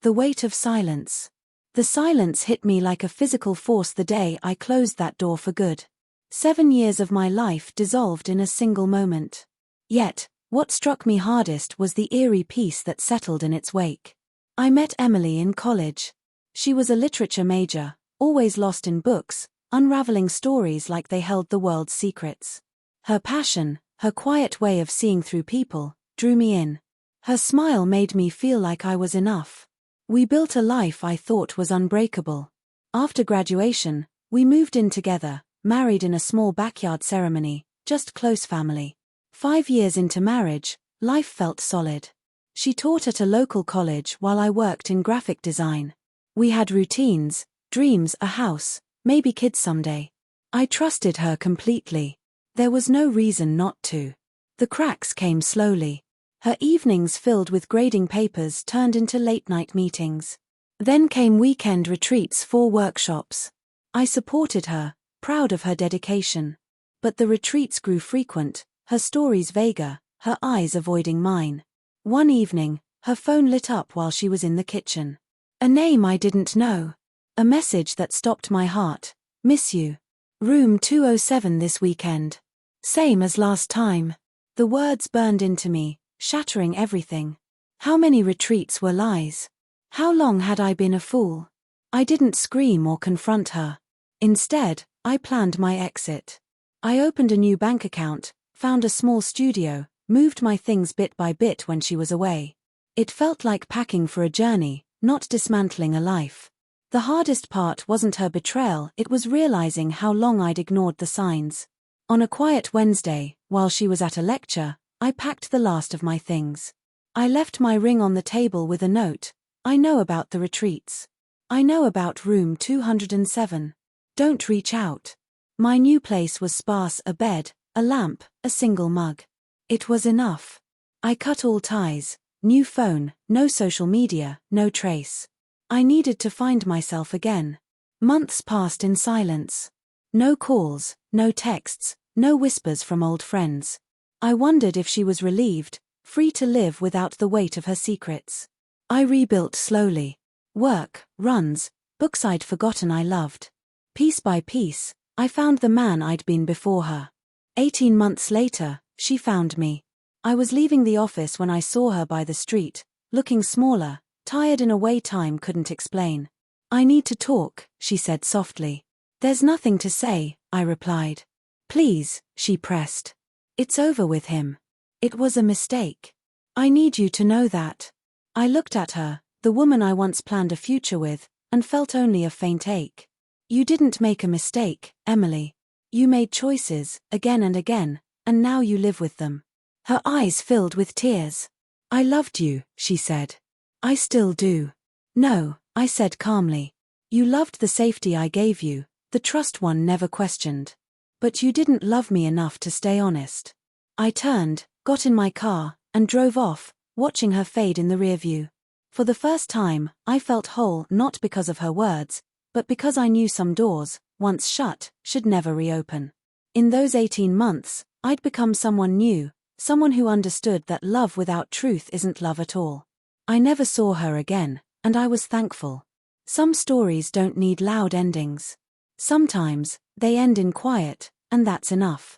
The weight of silence. The silence hit me like a physical force the day I closed that door for good. 7 years of my life dissolved in a single moment. Yet, what struck me hardest was the eerie peace that settled in its wake. I met Emily in college. She was a literature major, always lost in books, unraveling stories like they held the world's secrets. Her passion, her quiet way of seeing through people, drew me in. Her smile made me feel like I was enough. We built a life I thought was unbreakable. After graduation, we moved in together, married in a small backyard ceremony, just close family. 5 years into marriage, life felt solid. She taught at a local college while I worked in graphic design. We had routines, dreams, a house, maybe kids someday. I trusted her completely. There was no reason not to. The cracks came slowly. Her evenings filled with grading papers turned into late-night meetings. Then came weekend retreats for workshops. I supported her, proud of her dedication. But the retreats grew frequent, her stories vaguer, her eyes avoiding mine. One evening, her phone lit up while she was in the kitchen. A name I didn't know. A message that stopped my heart. Miss you. Room 207 this weekend. Same as last time. The words burned into me, shattering everything. How many retreats were lies? How long had I been a fool? I didn't scream or confront her. Instead, I planned my exit. I opened a new bank account, found a small studio, moved my things bit by bit when she was away. It felt like packing for a journey, not dismantling a life. The hardest part wasn't her betrayal, it was realizing how long I'd ignored the signs. On a quiet Wednesday, while she was at a lecture, I packed the last of my things. I left my ring on the table with a note. I know about the retreats. I know about room 207. Don't reach out. My new place was sparse: a bed, a lamp, a single mug. It was enough. I cut all ties. New phone, no social media, no trace. I needed to find myself again. Months passed in silence. No calls, no texts, no whispers from old friends. I wondered if she was relieved, free to live without the weight of her secrets. I rebuilt slowly. Work, runs, books I'd forgotten I loved. Piece by piece, I found the man I'd been before her. 18 months later, she found me. I was leaving the office when I saw her by the street, looking smaller, tired in a way time couldn't explain. I need to talk, she said softly. There's nothing to say, I replied. Please, she pressed. It's over with him. It was a mistake. I need you to know that. I looked at her, the woman I once planned a future with, and felt only a faint ache. You didn't make a mistake, Emily. You made choices, again and again, and now you live with them. Her eyes filled with tears. I loved you, she said. I still do. No, I said calmly. You loved the safety I gave you, the trust one never questioned. But you didn't love me enough to stay honest. I turned, got in my car, and drove off, watching her fade in the rearview. For the first time, I felt whole not because of her words, but because I knew some doors, once shut, should never reopen. In those 18 months, I'd become someone new, someone who understood that love without truth isn't love at all. I never saw her again, and I was thankful. Some stories don't need loud endings. Sometimes, they end in quiet, and that's enough.